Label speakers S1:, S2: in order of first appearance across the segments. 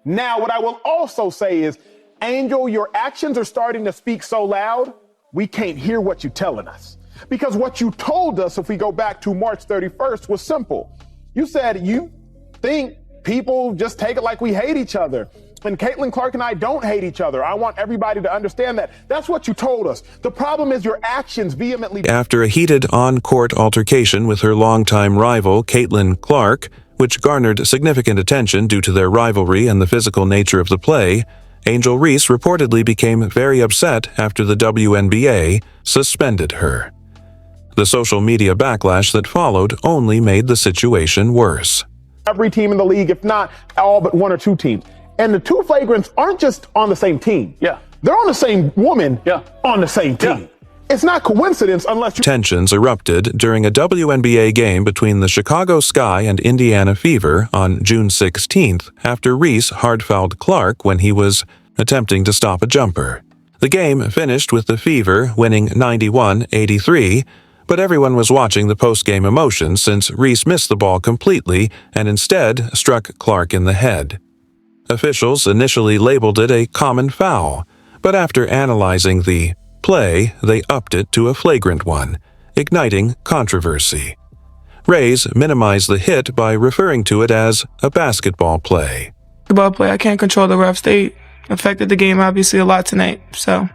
S1: Now, what I will also say is, Angel, your actions are starting to speak so loud, we can't hear what you're telling us. Because what you told us, if we go back to March 31st, was simple. You said you think people just take it like we hate each other. And Caitlin Clark and I don't hate each other. I want everybody to understand that. That's what you told us. The problem is your actions vehemently.
S2: After a heated on-court altercation with her longtime rival, Caitlin Clark, which garnered significant attention due to their rivalry and the physical nature of the play, Angel Reese reportedly became very upset after the WNBA suspended her. The social media backlash that followed only made the situation worse.
S1: Every team in the league, if not all but one or two teams. And the two flagrants aren't just on the same team.
S3: Yeah.
S1: They're on the same woman on the same team.
S3: Yeah.
S1: It's not coincidence unless you...
S2: Tensions erupted during a WNBA game between the Chicago Sky and Indiana Fever on June 16th after Reese hard-fouled Clark when he was attempting to stop a jumper. The game finished with the Fever winning 91-83, but everyone was watching the post-game emotion since Reese missed the ball completely and instead struck Clark in the head. Officials initially labeled it a common foul, but after analyzing the play, they upped it to a flagrant one, igniting controversy. Reese minimized the hit by referring to it as a basketball play.
S4: Basketball play, I can't control the refs. They affected the game obviously a lot tonight, so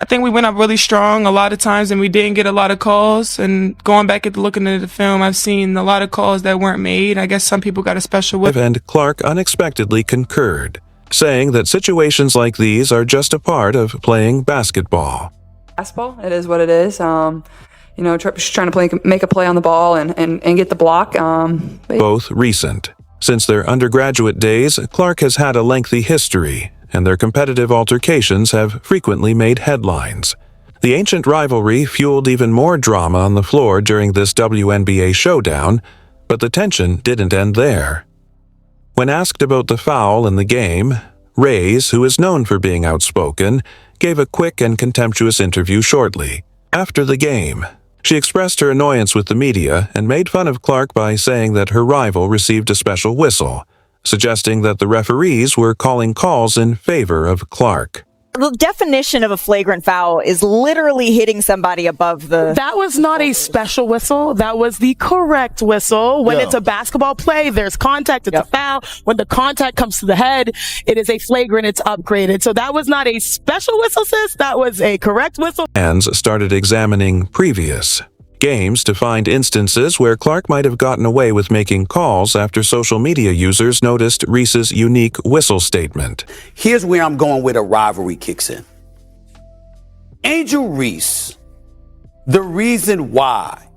S4: I think we went up really strong a lot of times and we didn't get a lot of calls. And going back at looking at the film, I've seen a lot of calls that weren't made. I guess some people got a special whip.
S2: And Clark unexpectedly concurred, saying that situations like these are just a part of playing basketball.
S5: Basketball, it is what it is. She's trying to make a play on the ball and get the block.
S2: Both recent. Since their undergraduate days, Clark has had a lengthy history, and their competitive altercations have frequently made headlines. The ancient rivalry fueled even more drama on the floor during this WNBA showdown, but the tension didn't end there. When asked about the foul in the game, Reese, who is known for being outspoken, gave a quick and contemptuous interview shortly. After the game, she expressed her annoyance with the media and made fun of Clark by saying that her rival received a special whistle, suggesting that the referees were calling calls in favor of Clark.
S6: The definition of a flagrant foul is literally hitting somebody above the...
S7: That was not a special whistle. That was the correct whistle. When it's a basketball play, there's contact, it's a foul. When the contact comes to the head, it is a flagrant, it's upgraded. So that was not a special whistle, sis. That was a correct whistle.
S2: Fans started examining previous games to find instances where Clark might have gotten away with making calls after social media users noticed Reese's unique whistle statement.
S8: Here's where I'm going with a rivalry kicks in. Angel Reese, the reason why,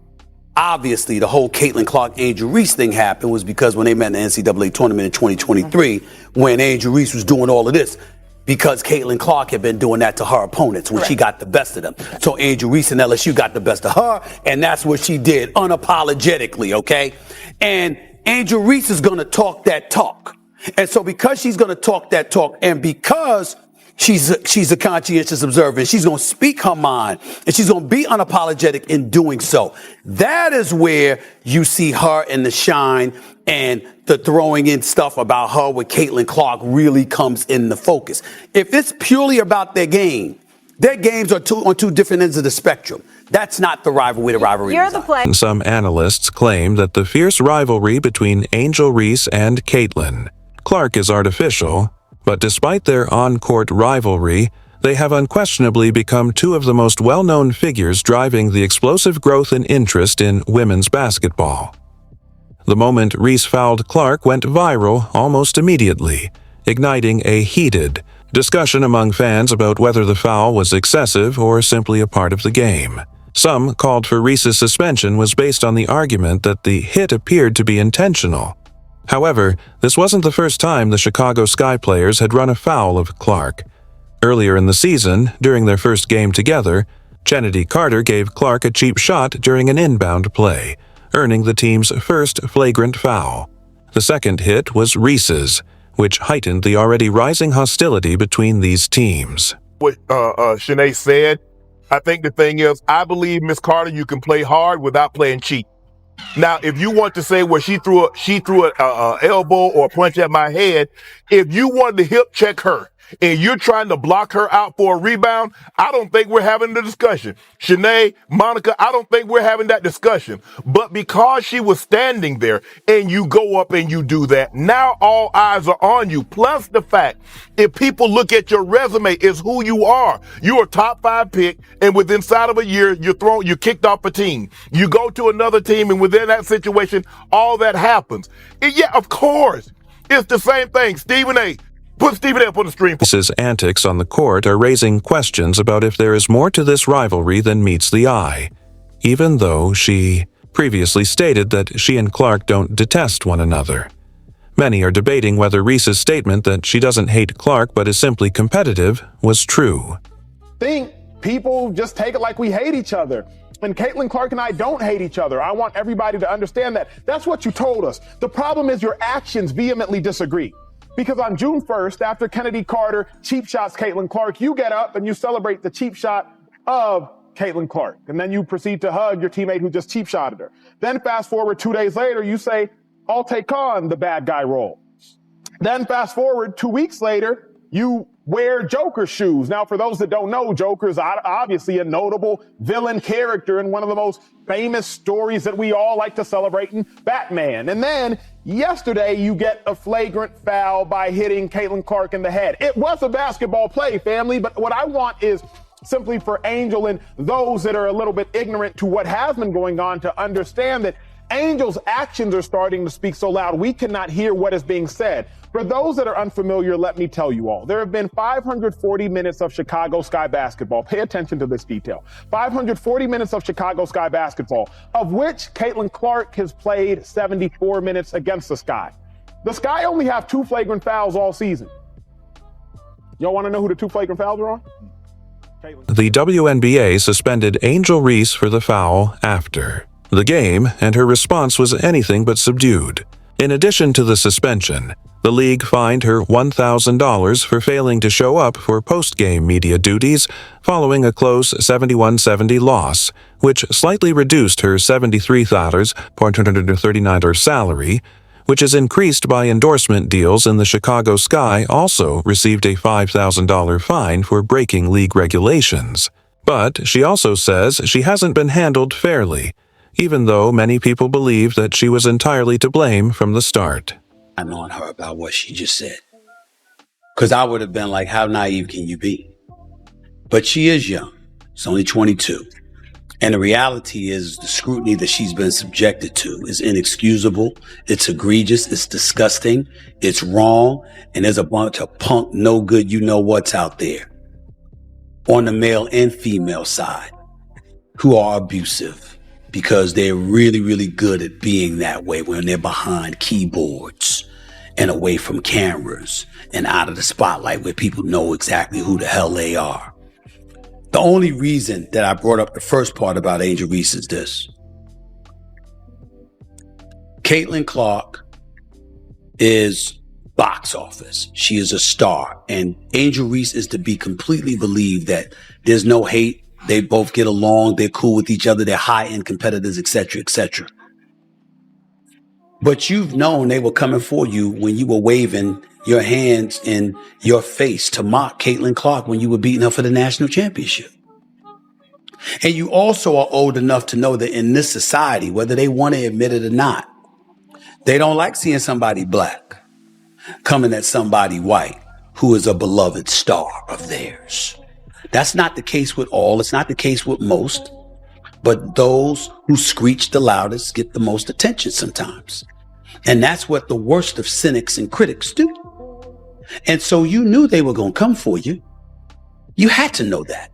S8: obviously, the whole Caitlin Clark Angel Reese thing happened was because when they met in the NCAA tournament in 2023, when Angel Reese was doing all of this, because Caitlin Clark had been doing that to her opponents when she got the best of them. So Angel Reese and LSU got the best of her, and that's what she did unapologetically, okay? And Angel Reese is going to talk that talk. And so because she's going to talk that talk, and because she's a conscientious observer, and she's going to speak her mind, and she's going to be unapologetic in doing so, that is where you see her in the shine, and the throwing in stuff about her with Caitlin Clark really comes in the focus. If it's purely about their games are on two different ends of the spectrum. That's not the rivalry. The rivalry.
S2: Some analysts claim that the fierce rivalry between Angel Reese and Caitlin Clark is artificial, but despite their on-court rivalry, they have unquestionably become two of the most well-known figures driving the explosive growth and interest in women's basketball. The moment Reese fouled Clark went viral almost immediately, igniting a heated discussion among fans about whether the foul was excessive or simply a part of the game. Some called for Reese's suspension was based on the argument that the hit appeared to be intentional. However, this wasn't the first time the Chicago Sky players had run afoul of Clark. Earlier in the season, during their first game together, Chennedy Carter gave Clark a cheap shot during an inbound play, earning the team's first flagrant foul. The second hit was Reese's, which heightened the already rising hostility between these teams.
S9: What Shanae said, I think the thing is, I believe, Miss Carter, you can play hard without playing cheap.
S3: Now, if you want to say, well, she threw a elbow or a punch at my head, if you wanted to hip check her and you're trying to block her out for a rebound, I don't think we're having the discussion. Shanae, Monica, I don't think we're having that discussion. But because she was standing there and you go up and you do that, now all eyes are on you. Plus the fact, if people look at your resume, is who you are. You're a top 5 pick, and within inside of a year, you're kicked off a team. You go to another team, and within that situation, all that happens. And yeah, of course, it's the same thing. Stephen A. Put Stephen A. up on the stream.
S2: Reese's antics on the court are raising questions about if there is more to this rivalry than meets the eye, even though she previously stated that she and Clark don't detest one another. Many are debating whether Reese's statement that she doesn't hate Clark but is simply competitive was true.
S1: Think people just take it like we hate each other. And Caitlin Clark and I don't hate each other. I want everybody to understand that. That's what you told us. The problem is your actions vehemently disagree. Because on June 1st, after Kennedy Carter cheap shots Caitlin Clark, you get up and you celebrate the cheap shot of Caitlin Clark. And then you proceed to hug your teammate who just cheap shotted her. Then fast forward 2 days later, you say, I'll take on the bad guy role. Then fast forward 2 weeks later, you wear Joker's shoes. Now, for those that don't know, Joker is obviously a notable villain character in one of the most famous stories that we all like to celebrate in Batman. And then yesterday, you get a flagrant foul by hitting Caitlin Clark in the head. It was a basketball play, family, but what I want is simply for Angel and those that are a little bit ignorant to what has been going on to understand that Angel's actions are starting to speak so loud, we cannot hear what is being said. For those that are unfamiliar, let me tell you all, there have been 540 minutes of Chicago Sky basketball. Pay attention to this detail. 540 minutes of Chicago Sky basketball, of which Caitlin Clark has played 74 minutes against the Sky. The Sky only have 2 flagrant fouls all season. Y'all want to know who the 2 flagrant fouls are on?
S2: The WNBA suspended Angel Reese for the foul after the game, and her response was anything but subdued. In addition to the suspension, the league fined her $1,000 for failing to show up for post-game media duties following a close 71-70 loss, which slightly reduced her $73,439 salary, which is increased by endorsement deals, and the Chicago Sky also received a $5,000 fine for breaking league regulations. But she also says she hasn't been handled fairly, even though many people believe that she was entirely to blame from the start.
S8: I'm on her about what she just said. Because I would have been like, how naive can you be? But she is young. She's only 22. And the reality is the scrutiny that she's been subjected to is inexcusable. It's egregious. It's disgusting. It's wrong. And there's a bunch of punk, no good, you know what's out there on the male and female side who are abusive. Because they're really, really good at being that way when they're behind keyboards and away from cameras and out of the spotlight where people know exactly who the hell they are. The only reason that I brought up the first part about Angel Reese is this. Caitlin Clark is box office. She is a star. And Angel Reese is to be completely believed that there's no hate. They both get along. They're cool with each other. They're high-end competitors, etc., etc. But you've known they were coming for you when you were waving your hands in your face to mock Caitlin Clark when you were beating her for the national championship. And you also are old enough to know that in this society, whether they want to admit it or not, they don't like seeing somebody black coming at somebody white who is a beloved star of theirs. That's not the case with all. It's not the case with most. But those who screech the loudest get the most attention sometimes. And that's what the worst of cynics and critics do. And so you knew they were going to come for you. You had to know that.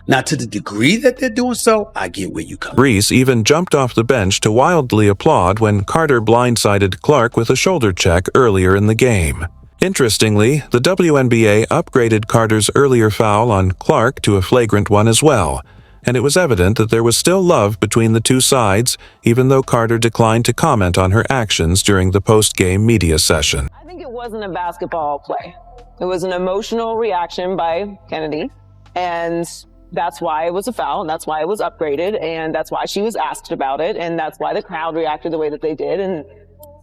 S8: Now, to the degree that they're doing so, I get where you come.
S2: Reese even jumped off the bench to wildly applaud when Carter blindsided Clark with a shoulder check earlier in the game. Interestingly, the WNBA upgraded Carter's earlier foul on Clark to a flagrant one as well, and it was evident that there was still love between the two sides, even though Carter declined to comment on her actions during the post-game media session.
S9: I think it wasn't a basketball play. It was an emotional reaction by Kennedy, and that's why it was a foul, and that's why it was upgraded, and that's why she was asked about it, and that's why the crowd reacted the way that they did. And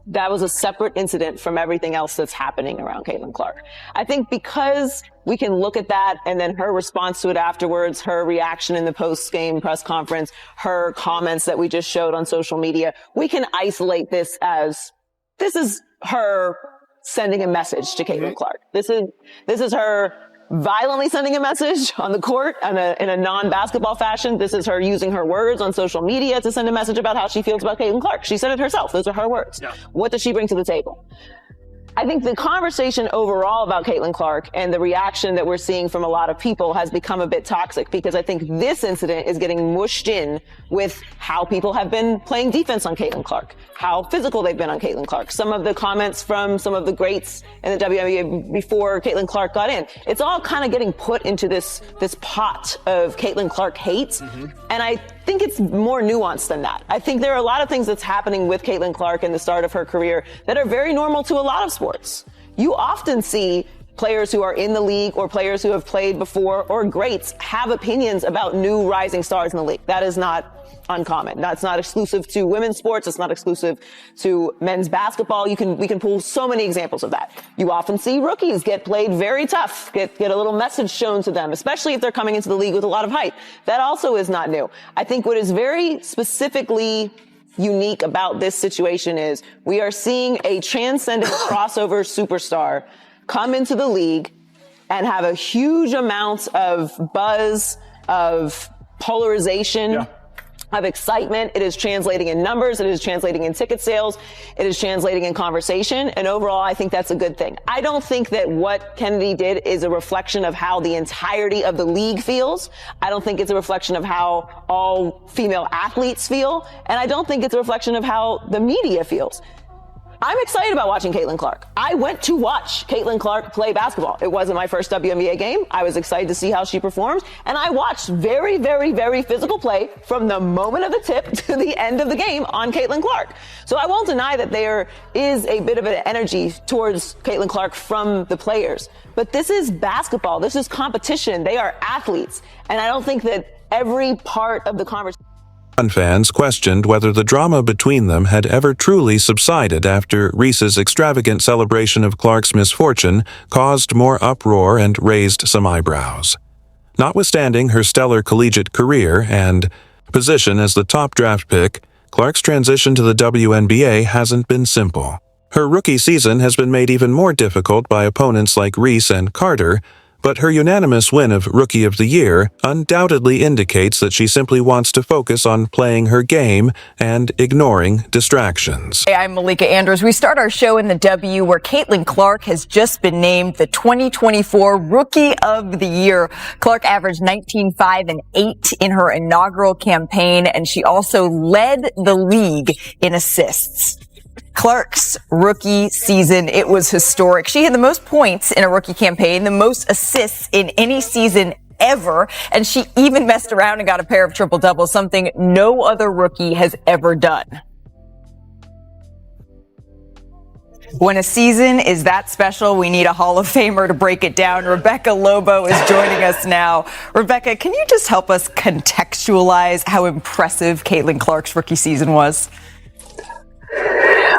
S9: that was a separate incident from everything else that's happening around Caitlin Clark. I think because we can look at that and then her response to it afterwards, her reaction in the post-game press conference, her comments that we just showed on social media, we can isolate this as this is her sending a message to Caitlin Clark. This is her violently sending a message on the court in a non-basketball fashion. This is her using her words on social media to send a message about how she feels about Caitlin Clark. She said it herself. Those are her words. Yeah. What does she bring to the table? I think the conversation overall about Caitlin Clark and the reaction that we're seeing from a lot of people has become a bit toxic, because I think this incident is getting mushed in with how people have been playing defense on Caitlin Clark, how physical they've been on Caitlin Clark. Some of the comments from some of the greats in the WNBA before Caitlin Clark got in. It's all kind of getting put into this pot of Caitlin Clark hate. And I think it's more nuanced than that. I think there are a lot of things that's happening with Caitlin Clark in the start of her career that are very normal to a lot of sports. You often see players who are in the league or players who have played before or greats have opinions about new rising stars in the league. That is not uncommon. That's not exclusive to women's sports. It's not exclusive to men's basketball. We can pull so many examples of that. You often see rookies get played very tough, get a little message shown to them, especially if they're coming into the league with a lot of hype. That also is not new. I think what is very specifically unique about this situation is we are seeing a transcendent crossover superstar come into the league and have a huge amount of buzz, of polarization, of excitement. It is translating in numbers. It is translating in ticket sales. It is translating in conversation. And overall, I think that's a good thing. I don't think that what Kennedy did is a reflection of how the entirety of the league feels. I don't think it's a reflection of how all female athletes feel. And I don't think it's a reflection of how the media feels. I'm excited about watching Caitlin Clark. I went to watch Caitlin Clark play basketball. It wasn't my first WNBA game. I was excited to see how she performs. And I watched very, very, very physical play from the moment of the tip to the end of the game on Caitlin Clark. So I won't deny that there is a bit of an energy towards Caitlin Clark from the players. But this is basketball. This is competition. They are athletes. And I don't think that every part of the conversation.
S2: Fans questioned whether the drama between them had ever truly subsided after Reese's extravagant celebration of Clark's misfortune caused more uproar and raised some eyebrows. Notwithstanding her stellar collegiate career and position as the top draft pick, Clark's transition to the WNBA hasn't been simple. Her rookie season has been made even more difficult by opponents like Reese and Carter, but her unanimous win of Rookie of the Year undoubtedly indicates that she simply wants to focus on playing her game and ignoring distractions.
S6: Hey, I'm Malika Andrews. We start our show in the W, where Caitlin Clark has just been named the 2024 Rookie of the Year. Clark averaged 19, 5, and 8 in her inaugural campaign, and she also led the league in assists. Clark's rookie season, it was historic. She had the most points in a rookie campaign, the most assists in any season ever, and she even messed around and got a pair of triple doubles, something no other rookie has ever done. When a season is that special, we need a Hall of Famer to break it down. Rebecca Lobo is joining us now. Rebecca, can you just help us contextualize how impressive Caitlin Clark's rookie season was?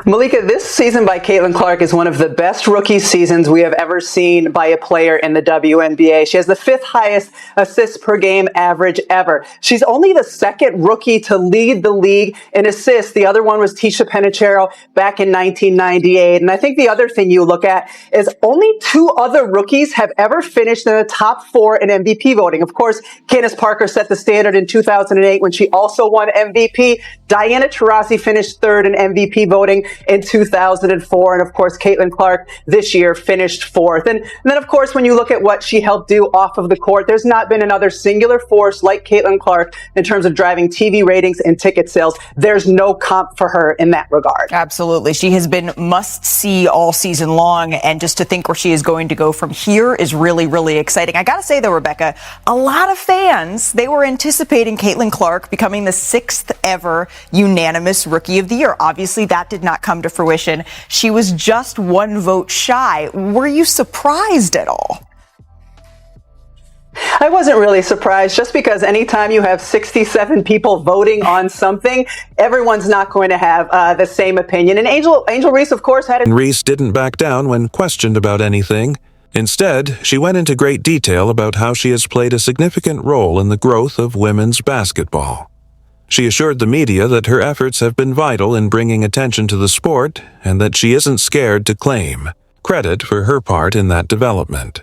S10: Malika, this season by Caitlin Clark is one of the best rookie seasons we have ever seen by a player in the WNBA. She has the 5th highest assists per game average ever. She's only the 2nd rookie to lead the league in assists. The other one was Tisha Penicheiro back in 1998. And I think the other thing you look at is only 2 other rookies have ever finished in the top 4 in MVP voting. Of course, Candace Parker set the standard in 2008 when she also won MVP. Diana Taurasi finished 3rd in MVP voting in 2004. And of course, Caitlin Clark this year finished 4th. And then, of course, when you look at what she helped do off of the court, there's not been another singular force like Caitlin Clark in terms of driving TV ratings and ticket sales. There's no comp for her in that regard.
S6: Absolutely. She has been must-see all season long. And just to think where she is going to go from here is really, really exciting. I got to say, though, Rebecca, a lot of fans, they were anticipating Caitlin Clark becoming the 6th ever unanimous Rookie of the Year. Obviously, that did not come to fruition. She was just 1 vote shy. Were you surprised at all?
S10: I wasn't really surprised, just because anytime you have 67 people voting on something, everyone's not going to have the same opinion. And Angel Reese, of course, had
S2: Reese didn't back down when questioned about anything. Instead, she went into great detail about how she has played a significant role in the growth of women's basketball. She assured the media that her efforts have been vital in bringing attention to the sport and that she isn't scared to claim credit for her part in that development.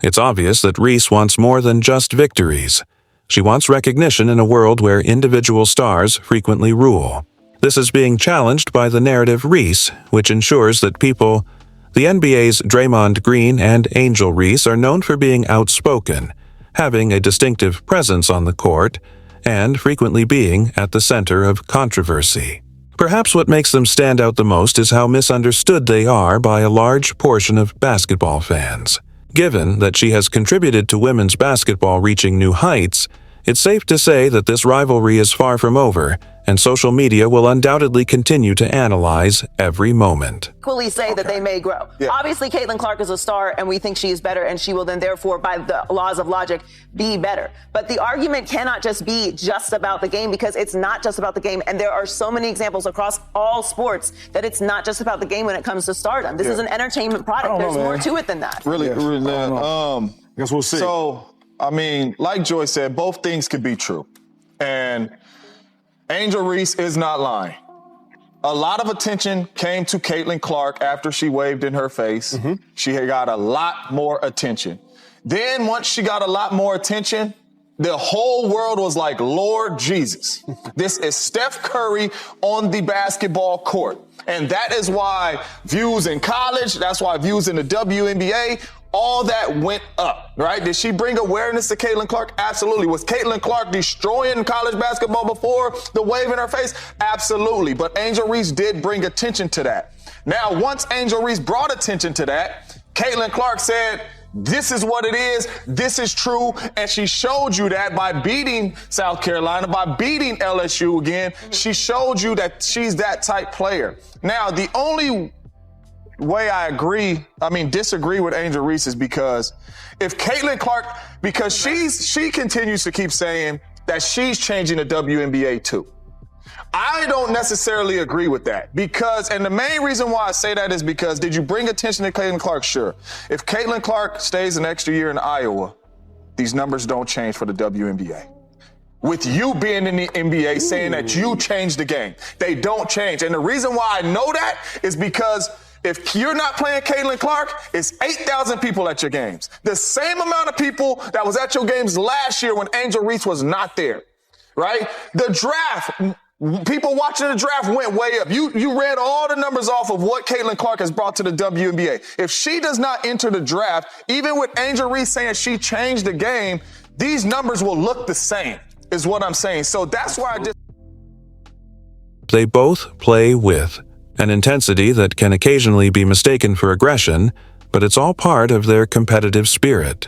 S2: It's obvious that Reese wants more than just victories. She wants recognition in a world where individual stars frequently rule. This is being challenged by the narrative Reese, which ensures that the NBA's Draymond Green and Angel Reese are known for being outspoken, having a distinctive presence on the court, and frequently being at the center of controversy. Perhaps what makes them stand out the most is how misunderstood they are by a large portion of basketball fans. Given that she has contributed to women's basketball reaching new heights, it's safe to say that this rivalry is far from over, and social media will undoubtedly continue to analyze every moment.
S9: Equally say that they may grow. Yeah. Obviously, Caitlin Clark is a star, and we think she is better, and she will then therefore, by the laws of logic, be better. But the argument cannot just be just about the game, because it's not just about the game, and there are so many examples across all sports that it's not just about the game when it comes to stardom. This is an entertainment product. There's more to it than that.
S11: Really, I guess we'll see. So, I mean, like Joy said, both things could be true. And Angel Reese is not lying. A lot of attention came to Caitlin Clark after she waved in her face. Mm-hmm. She had got a lot more attention. Then once she got a lot more attention, the whole world was like, Lord Jesus, this is Steph Curry on the basketball court. And that is why views in college, that's why views in the WNBA, all that went up, right? Did she bring awareness to Caitlin Clark? Absolutely. Was Caitlin Clark destroying college basketball before the wave in her face? Absolutely. But Angel Reese did bring attention to that. Now, once Angel Reese brought attention to that, Caitlin Clark said, this is what it is. This is true. And she showed you that by beating South Carolina, by beating LSU again. She showed you that she's that type player. Now, the only way I disagree with Angel Reese is because if Caitlin Clark, because she continues to keep saying that she's changing the WNBA too. I don't necessarily agree with that and the main reason why I say that is because did you bring attention to Caitlin Clark? Sure. If Caitlin Clark stays an extra year in Iowa, these numbers don't change for the WNBA. With you being in the NBA saying that you changed the game, they don't change. And the reason why I know that is because if you're not playing Caitlin Clark, it's 8,000 people at your games. The same amount of people that was at your games last year when Angel Reese was not there, right? The draft, people watching the draft went way up. You read all the numbers off of what Caitlin Clark has brought to the WNBA. If she does not enter the draft, even with Angel Reese saying she changed the game, these numbers will look the same, is what I'm saying. So that's why
S2: They both play with an intensity that can occasionally be mistaken for aggression, but it's all part of their competitive spirit.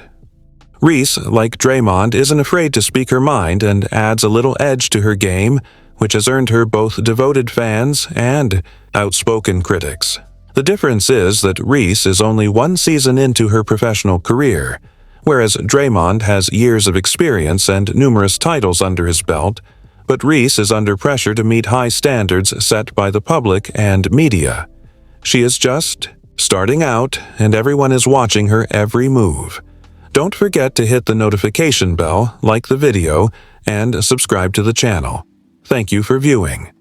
S2: Reese, like Draymond, isn't afraid to speak her mind and adds a little edge to her game, which has earned her both devoted fans and outspoken critics. The difference is that Reese is only one season into her professional career, whereas Draymond has years of experience and numerous titles under his belt, but Reese is under pressure to meet high standards set by the public and media. She is just starting out, and everyone is watching her every move. Don't forget to hit the notification bell, like the video, and subscribe to the channel. Thank you for viewing.